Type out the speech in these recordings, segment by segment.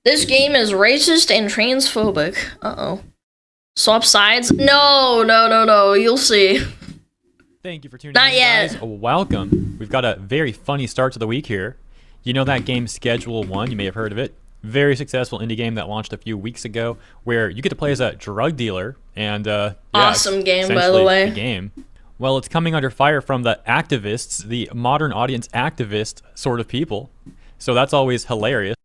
This game is racist and transphobic. Uh-oh. Swap sides? No. You'll see. Thank you for tuning Not in, yet. guys. Welcome. We've got a very funny start to the week here. You know that game Schedule 1? You may have heard of it. Very successful indie game that launched a few weeks ago where you get to play as a drug dealer. And awesome game, by the way. The game. Well, it's coming under fire from the activists, the modern audience activist sort of people. So that's always hilarious.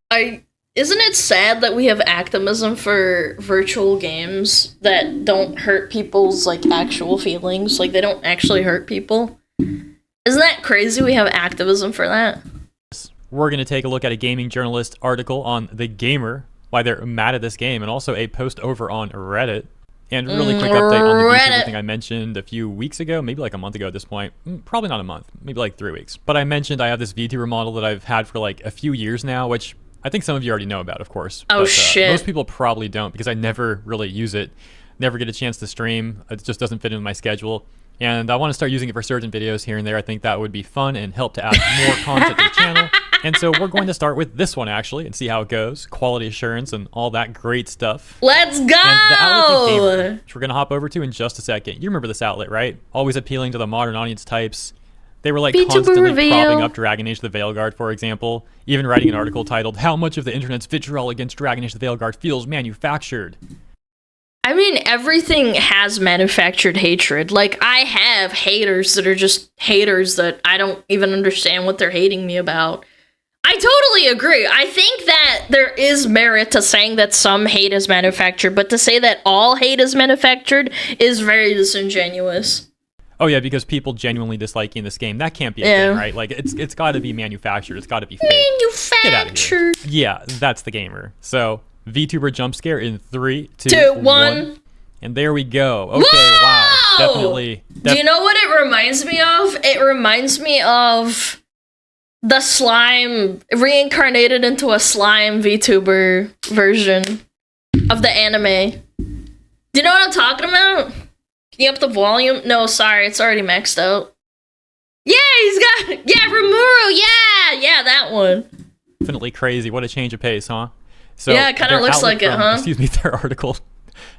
Isn't it sad that we have activism for virtual games that don't hurt people's actual feelings? Like, they don't actually hurt people? Isn't that crazy we have activism for that? We're going to take a look at a gaming journalist article on The Gamer, why they're mad at this game, and also a post over on Reddit. And really quick update on the VTuber thing I mentioned a few weeks ago, maybe like a month ago at this point. Probably not a month, maybe like 3 weeks. But I mentioned I have this VTuber model that I've had for like a few years now, which I think some of you already know about, of course. Oh, but, shit. Most people probably don't because I never really use it. Never get a chance to stream. It just doesn't fit into my schedule. And I want to start using it for certain videos here and there. I think that would be fun and help to add more content to the channel. And so we're going to start with this one, actually, and see how it goes. Quality assurance and all that great stuff. Let's go! And the outlet Gamer, which we're going to hop over to in just a second. You remember this outlet, right? Always appealing to the modern audience types. They were like constantly propping up Dragon Age the Veilguard, for example. Even writing an article titled, "How much of the internet's vitriol against Dragon Age the Veilguard feels manufactured?" I mean, everything has manufactured hatred. Like, I have haters that are just haters that I don't even understand what they're hating me about. I totally agree. I think that there is merit to saying that some hate is manufactured, but to say that all hate is manufactured is very disingenuous. Oh yeah, because people genuinely disliking this game, that can't be a thing, right? Like, it's got to be manufactured. It's got to be fake. Manufactured. Get out of here. Yeah, that's the gamer. So, VTuber jump scare in 3, 2, 1. And there we go. Okay, Whoa! wow. Definitely. Do you know what it reminds me of? It reminds me of the slime reincarnated into a slime VTuber version of the anime. Do you know what I'm talking about? Can you up the volume? No, sorry, it's already maxed out. Yeah, Rimuru, yeah, that one. Definitely crazy. What a change of pace, huh? So yeah, it kind of looks like it, huh? Excuse me, their article.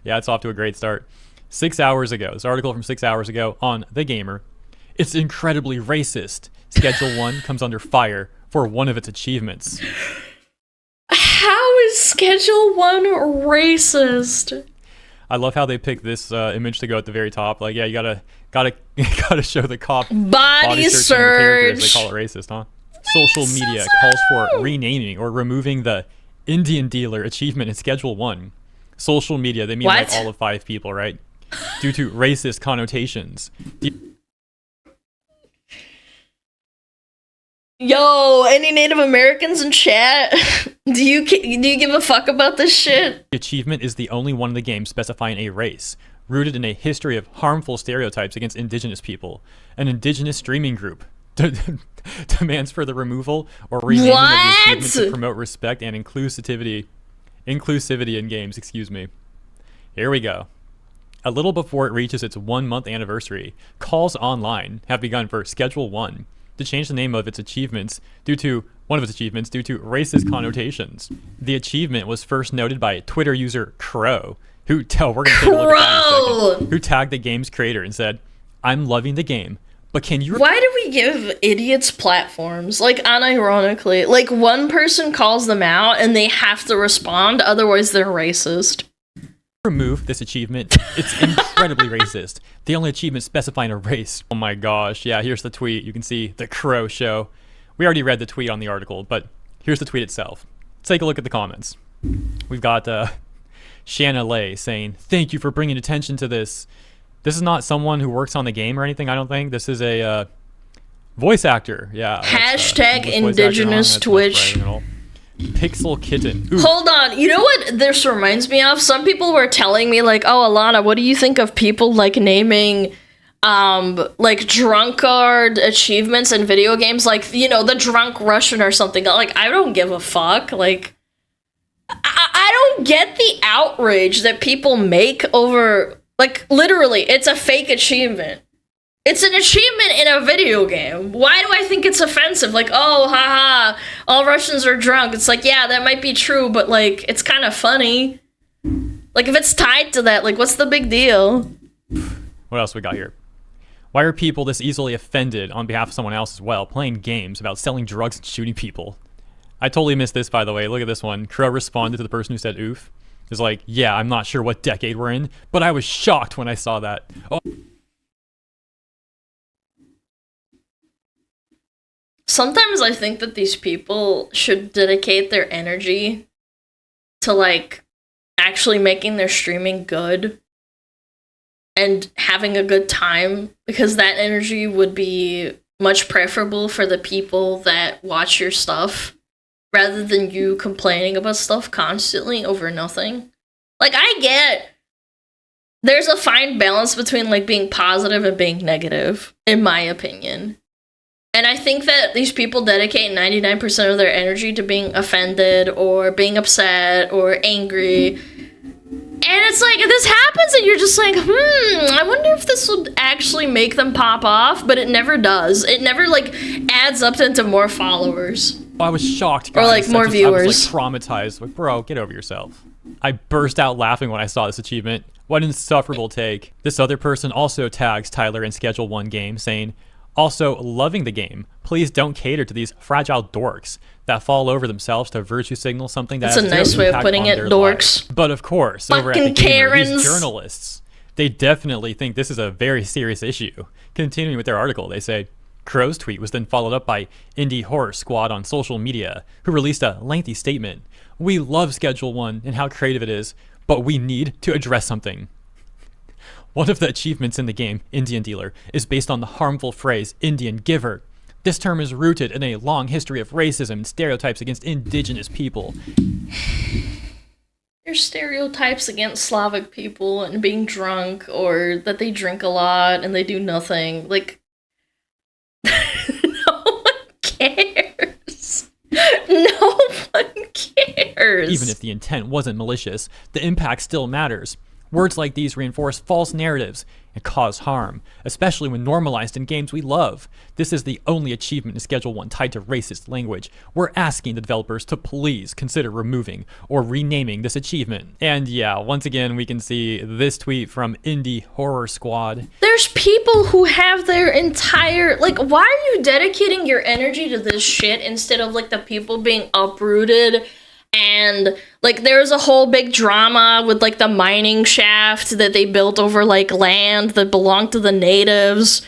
Yeah, it's off to a great start. 6 hours ago. This article from 6 hours ago on The Gamer. It's incredibly racist. Schedule 1 comes under fire for one of its achievements. How is Schedule 1 racist? I love how they picked this image to go at the very top. Like, yeah, you gotta show the cop body search. The characters. They call it racist, huh? Social media calls for renaming or removing the Indian dealer achievement in Schedule 1. Social media, they mean like all of 5 people, right? Due to racist connotations. Yo, any Native Americans in chat? Do you give a fuck about this shit? The achievement is the only one in the game specifying a race, rooted in a history of harmful stereotypes against indigenous people. An indigenous streaming group demands for the removal or renaming of the achievement to promote respect and inclusivity in games, excuse me. Here we go. A little before it reaches its 1-month anniversary, calls online have begun for Schedule 1 to change the name of its achievements due to racist connotations. The achievement was first noted by Twitter user Crow, who tagged the game's creator and said, "I'm loving the game, but can you..." Why do we give idiots platforms? Like, unironically. Like, one person calls them out and they have to respond, otherwise they're racist. Remove this achievement. It's incredibly racist. The only achievement specifying a race. Oh my gosh. Yeah, here's the tweet. You can see the Crow show. We already read the tweet on the article, but here's the tweet itself. Let's take a look at the comments. We've got Shanna Lay saying, "Thank you for bringing attention to this. This is not someone who works on the game or anything, I don't think. This is a voice actor." Yeah. Hashtag indigenous Twitch. Pixel Kitten. Ooh. Hold on, you know what this reminds me of? Some people were telling me, like, "Oh, Alana, what do you think of people, like, naming, like, drunkard achievements in video games? Like, you know, the drunk Russian or something." Like, I don't give a fuck. Like, I don't get the outrage that people make over, like, literally, it's a fake achievement. It's an achievement in a video game. Why do I think it's offensive? Like, oh, haha, all Russians are drunk. It's like, yeah, that might be true, but, like, it's kind of funny. Like, if it's tied to that, like, what's the big deal? What else we got here? Why are people this easily offended on behalf of someone else as well, playing games about selling drugs and shooting people? I totally missed this, by the way. Look at this one. Crow responded to the person who said oof. It's like, yeah, I'm not sure what decade we're in, but I was shocked when I saw that. Oh. Sometimes I think that these people should dedicate their energy to, like, actually making their streaming good and having a good time, because that energy would be much preferable for the people that watch your stuff rather than you complaining about stuff constantly over nothing. Like, I get there's a fine balance between, like, being positive and being negative, in my opinion. And I think that these people dedicate 99% of their energy to being offended or being upset or angry. And it's like, this happens and you're just like, I wonder if this would actually make them pop off, but it never does. It never, like, adds up into more followers. I was shocked, guys. Or, like, more viewers. I was, like, traumatized. Like, bro, get over yourself. I burst out laughing when I saw this achievement. What an insufferable take. This other person also tags Tyler in Schedule 1 game, saying, also, loving the game. Please don't cater to these fragile dorks that fall over themselves to virtue signal something that That's has a nice way of putting it, dorks. Lives. But of course, over at the Gamer, these journalists, they definitely think this is a very serious issue. Continuing with their article, they say, Crow's tweet was then followed up by Indie Horror Squad on social media, who released a lengthy statement. We love Schedule 1 and how creative it is, but we need to address something. One of the achievements in the game, Indian Dealer, is based on the harmful phrase, Indian Giver. This term is rooted in a long history of racism and stereotypes against indigenous people. There's stereotypes against Slavic people and being drunk, or that they drink a lot and they do nothing. Like, no one cares. No one cares. Even if the intent wasn't malicious, the impact still matters. Words like these reinforce false narratives and cause harm, especially when normalized in games we love. This is the only achievement in Schedule 1 tied to racist language. We're asking the developers to please consider removing or renaming this achievement. And yeah, once again, we can see this tweet from Indie Horror Squad. There's people who have their entire, like, why are you dedicating your energy to this shit instead of, like, the people being uprooted? And, like, there was a whole big drama with, like, the mining shaft that they built over, like, land that belonged to the natives.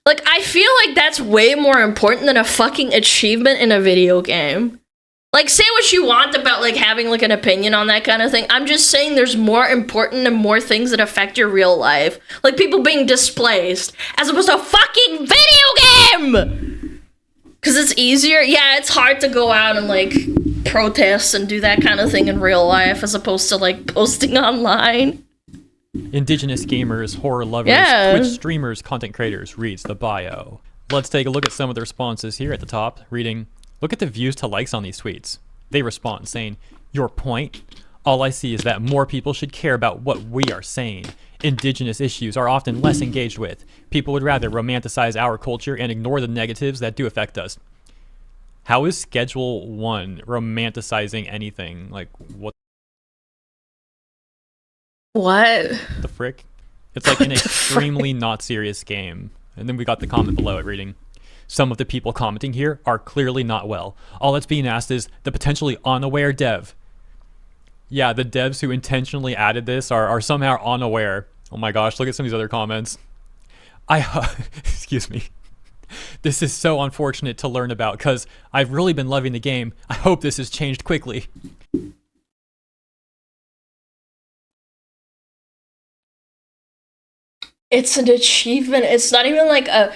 Like, I feel like that's way more important than a fucking achievement in a video game. Like, say what you want about, like, having, like, an opinion on that kind of thing. I'm just saying there's more important and more things that affect your real life. Like, people being displaced, as opposed to a fucking video game! Because it's easier. Yeah, it's hard to go out and, like, protest and do that kind of thing in real life as opposed to, like, posting online. Indigenous gamers, horror lovers, Twitch streamers, content creators reads the bio. Let's take a look at some of the responses here at the top, reading, look at the views to likes on these tweets. They respond saying, your point? All I see is that more people should care about what we are saying. Indigenous issues are often less engaged with. People would rather romanticize our culture and ignore the negatives that do affect us. How is Schedule 1 romanticizing anything? Like, what? What? The frick? It's like an extremely not serious game. And then we got the comment below it reading, some of the people commenting here are clearly not well. All that's being asked is the potentially unaware dev. Yeah, the devs who intentionally added this are somehow unaware. Oh my gosh, look at some of these other comments. Excuse me. This is so unfortunate to learn about because I've really been loving the game. I hope this has changed quickly. It's an achievement. It's not even like a...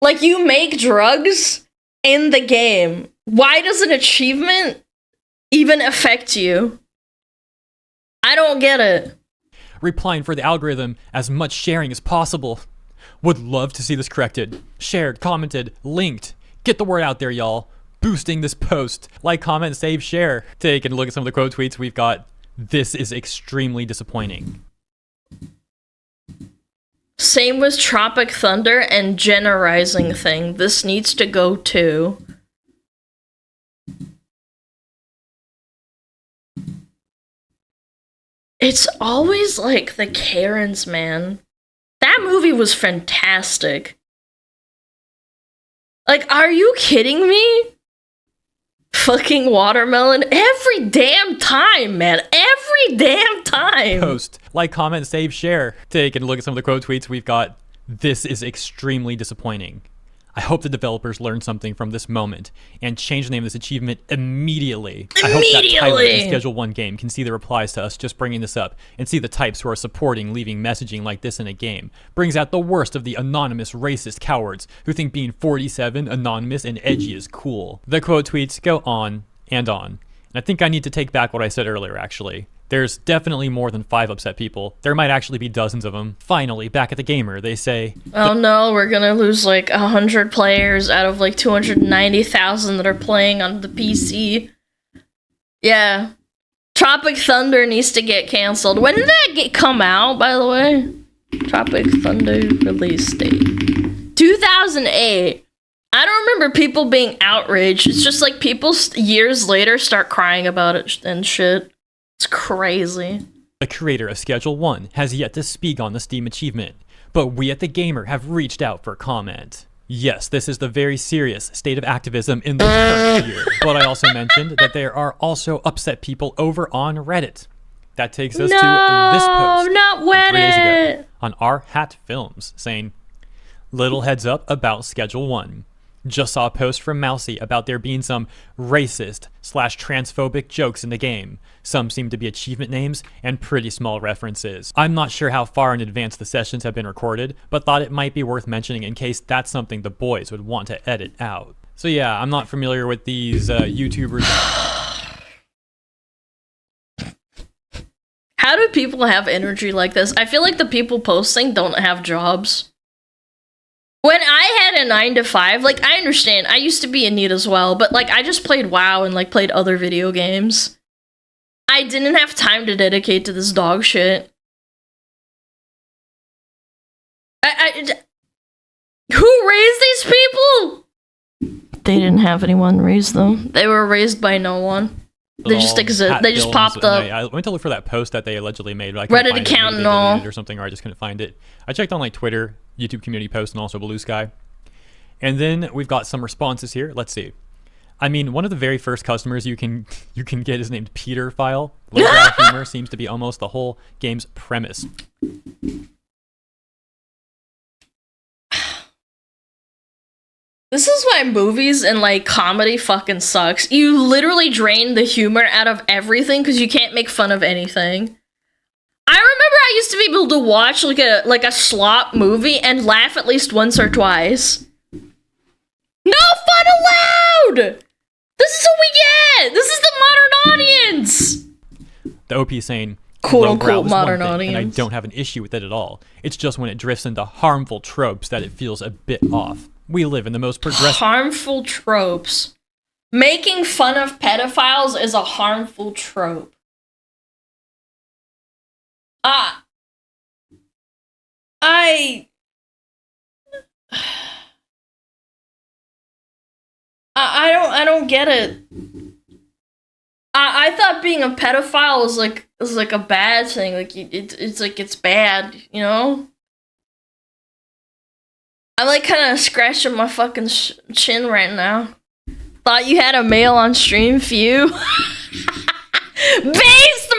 Like, you make drugs in the game. Why does an achievement even affect you? I don't get it. Replying for the algorithm, as much sharing as possible. Would love to see this corrected. Shared, commented, linked. Get the word out there, y'all. Boosting this post. Like, comment, save, share. Take a look at some of the quote tweets we've got. This is extremely disappointing. Same with Tropic Thunder and Jenna Rising thing. This needs to go too. It's always like the Karens, man. That movie was fantastic. Like, are you kidding me? Fucking watermelon every damn time, man. Every damn time. Post, like, comment, save, share. Take and look at some of the quote tweets we've got. This is extremely disappointing. I hope the developers learn something from this moment and change the name of this achievement immediately. I hope that Tyler in the Schedule 1 game can see the replies to us just bringing this up and see the types who are supporting leaving messaging like this in a game. Brings out the worst of the anonymous racist cowards who think being 47, anonymous, and edgy is cool. The quote tweets go on and on. And I think I need to take back what I said earlier, actually. There's definitely more than 5 upset people. There might actually be dozens of them. Finally, back at the gamer, they say, oh no, we're gonna lose like 100 players out of like 290,000 that are playing on the PC. Yeah. Tropic Thunder needs to get canceled. When did that come out, by the way? Tropic Thunder release date. 2008. I don't remember people being outraged. It's just like people years later start crying about it and shit. It's crazy. The creator of Schedule 1 has yet to speak on the Steam achievement, but we at The Gamer have reached out for comment. Yes, this is the very serious state of activism in the current year, but I also mentioned that there are also upset people over on Reddit. That takes us to this post not from 3 days Reddit. ago on Our Hat Films saying, little heads up about Schedule 1. Just saw a post from Mousy about there being some racist/transphobic jokes in the game. Some seem to be achievement names and pretty small references. I'm not sure how far in advance the sessions have been recorded, but thought it might be worth mentioning in case that's something the boys would want to edit out. So yeah, I'm not familiar with these YouTubers. How do people have energy like this? I feel like the people posting don't have jobs. When I had a 9 to 5, like, I understand. I used to be in need as well, but, like, I just played WoW and, like, played other video games. I didn't have time to dedicate to this dog shit. Who raised these people? They didn't have anyone raise them. They were raised by no one. They just exist. They just popped up. I went to look for that post that they allegedly made, but I couldn't Reddit find account it. and all. Or something, or I just couldn't find it. I checked on like Twitter, YouTube community post, and also Blue Sky. And then we've got some responses here. Let's see. I mean, one of the very first customers you can get is named Peter File. Lowbrow humor seems to be almost the whole game's premise. This is why movies and, like, comedy fucking sucks. You literally drain the humor out of everything because you can't make fun of anything. I remember I used to be able to watch, like a slop movie and laugh at least once or twice. No fun allowed! This is what we get! This is the modern audience! The OP saying, quote unquote modern audience. audience. And I don't have an issue with it at all. It's just when it drifts into harmful tropes that it feels a bit off. We live in the most progressive... Harmful tropes. Making fun of pedophiles is a harmful trope. I don't get it. I thought being a pedophile was like a bad thing. Like it's like it's bad, you know? I'm like kind of scratching my fucking chin right now. Thought you had a mail on stream few. Based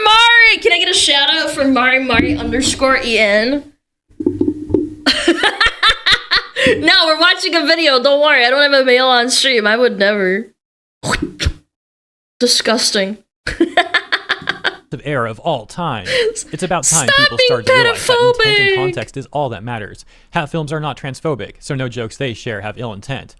Mari! Can I get a shout out for Mari_en? No, we're watching a video. Don't worry. I don't have a mail on stream. I would never. Disgusting. era of all time. It's about time Stop people started to realize that intent pedophobic! and context is all that matters. Hat films are not transphobic, so no jokes they share have ill intent.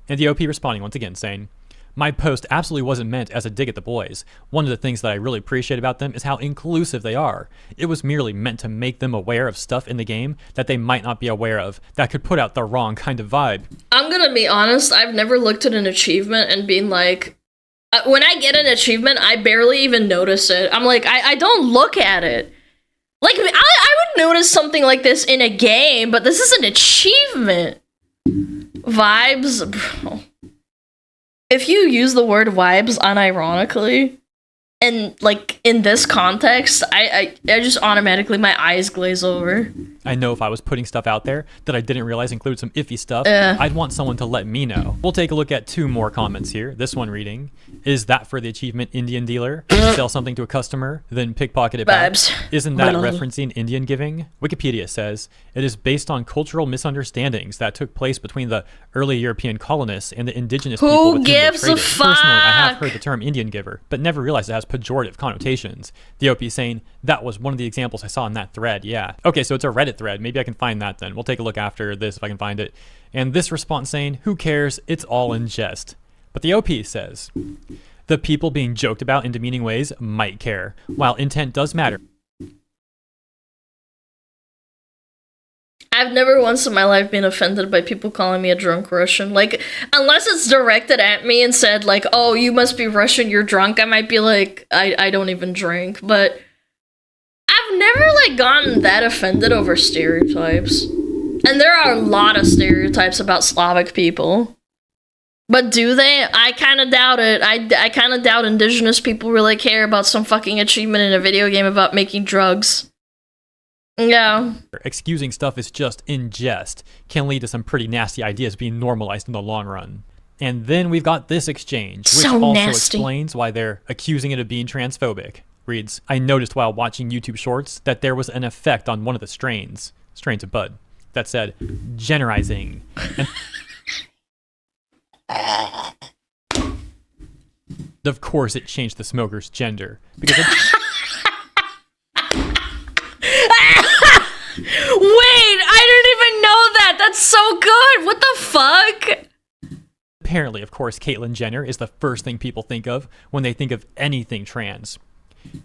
And the OP responding once again saying, my post absolutely wasn't meant as a dig at the boys. One of the things that I really appreciate about them is how inclusive they are. It was merely meant to make them aware of stuff in the game that they might not be aware of, that could put out the wrong kind of vibe. I'm gonna be honest, I've never looked at an achievement and been like, when I get an achievement, I barely even notice it. I'm like, I don't look at it. Like, I would noticed something like this in a game, but this is an achievement. Vibes, bro. If you use the word vibes unironically, and like in this context, I just automatically my eyes glaze over. I know if I was putting stuff out there that I didn't realize included some iffy stuff, I'd want someone to let me know. We'll take a look at 2 more comments here. This one reading, is that for the achievement Indian dealer? Sell something to a customer, then pickpocket it back? Isn't that referencing Indian giving? Wikipedia says, it is based on cultural misunderstandings that took place between the early European colonists and the indigenous people with whom they traded. Personally, I have heard the term Indian giver, but never realized it has pejorative connotations. The OP saying, that was one of the examples I saw in that thread, yeah. Okay, so it's a Reddit thread. Maybe I can find that then. We'll take a look after this if I can find it. And this response saying, who cares? It's all in jest. But the OP says, the people being joked about in demeaning ways might care, while intent does matter. I've never once in my life been offended by people calling me a drunk Russian. Like, unless it's directed at me and said, like, oh, you must be Russian, you're drunk, I might be like, I don't even drink. But I've never, like, gotten that offended over stereotypes. And there are a lot of stereotypes about Slavic people. But do they? I kind of doubt it. I kind of doubt indigenous people really care about some fucking achievement in a video game about making drugs. Yeah. Excusing stuff is just in jest can lead to some pretty nasty ideas being normalized in the long run. And then we've got this exchange, which also explains why they're accusing it of being transphobic. Reads, I noticed while watching YouTube shorts that there was an effect on one of the strains of bud, that said, generizing. And of course it changed the smoker's gender. Because Wait, I didn't even know that. That's so good. What the fuck? Apparently, of course, Caitlyn Jenner is the first thing people think of when they think of anything trans.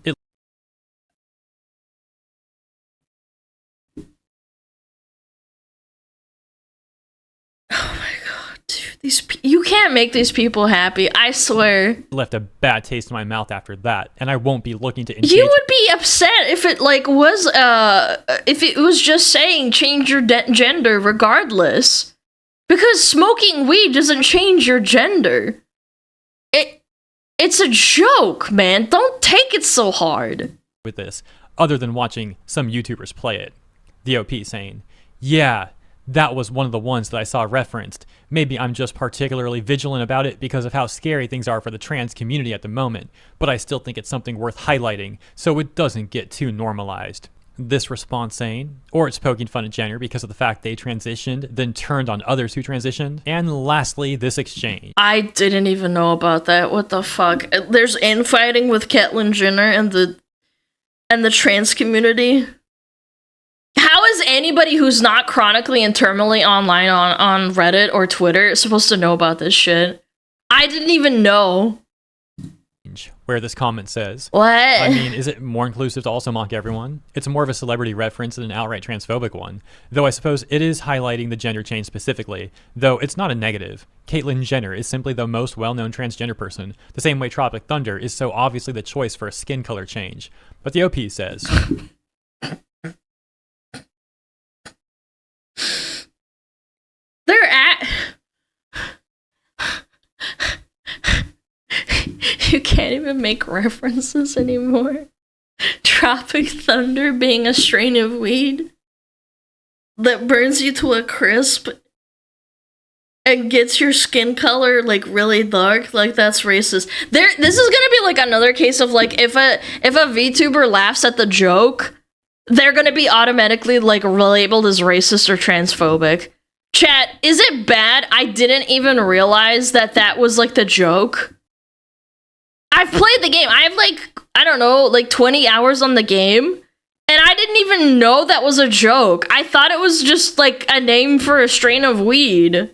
Oh my god, dude. You can't make these people happy, I swear. Left a bad taste in my mouth after that, and I won't be looking to engage. You would be upset if it was just saying change your gender regardless, because smoking weed doesn't change your gender. It's a joke, man. Don't take it so hard. With this, other than watching some YouTubers play it. The OP saying, yeah, that was one of the ones that I saw referenced. Maybe I'm just particularly vigilant about it because of how scary things are for the trans community at the moment, but I still think it's something worth highlighting so it doesn't get too normalized. This response saying, or it's poking fun at Jenner because of the fact they transitioned, then turned on others who transitioned. And lastly, this exchange. I didn't even know about that. What the fuck? There's infighting with Caitlyn Jenner and the trans community. How is anybody who's not chronically and terminally online on Reddit or Twitter supposed to know about this shit? I didn't even know. Where this comment says, what? I mean, is it more inclusive to also mock everyone? It's more of a celebrity reference than an outright transphobic one. Though I suppose it is highlighting the gender change specifically, though it's not a negative. Caitlyn Jenner is simply the most well-known transgender person, the same way Tropic Thunder is so obviously the choice for a skin color change. But the OP says... They're at... You can't even make references anymore. Tropic Thunder being a strain of weed that burns you to a crisp and gets your skin color like really dark, like that's racist. This is gonna be like another case of like if a VTuber laughs at the joke, they're gonna be automatically like labeled as racist or transphobic. Chat, is it bad I didn't even realize that was like the joke? I've played the game. I have like, I don't know, like 20 hours on the game. And I didn't even know that was a joke. I thought it was just like a name for a strain of weed. I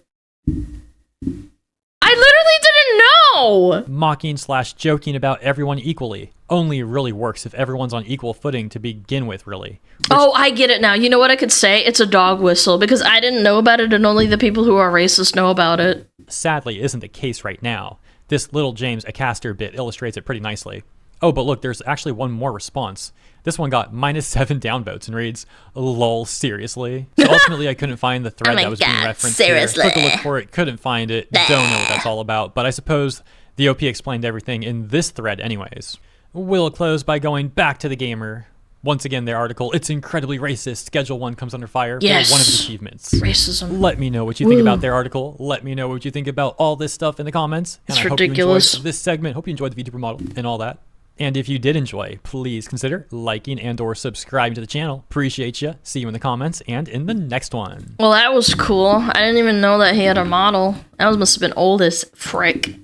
literally didn't know. Mocking / joking about everyone equally only really works if everyone's on equal footing to begin with, really. Oh, I get it now. You know what I could say? It's a dog whistle because I didn't know about it and only the people who are racist know about it. Sadly, isn't the case right now. This Little James a caster bit illustrates it pretty nicely. Oh, but look, there's actually one more response. This one got -7 downvotes and reads, lol, seriously? So ultimately, I couldn't find the thread that was being referenced seriously. here. Took a look for it, couldn't find it, don't know what that's all about, but I suppose the OP explained everything in this thread anyways. We'll close by going back to the gamer. Once again, their article, it's incredibly racist. Schedule 1 comes under fire for Yes. one of its achievements. Racism. Let me know what you think about their article. Let me know what you think about all this stuff in the comments. And It's I ridiculous. hope you enjoyed this segment. Hope you enjoyed the VTuber model and all that. And if you did enjoy, please consider liking and or subscribing to the channel. Appreciate you. See you in the comments and in the next one. Well, that was cool. I didn't even know that he had a model. That must have been old as frick.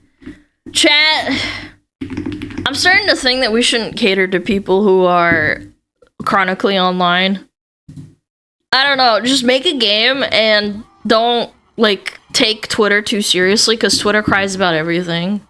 Chat, I'm starting to think that we shouldn't cater to people who are chronically online. I don't know, just make a game and don't, like, take Twitter too seriously, because Twitter cries about everything.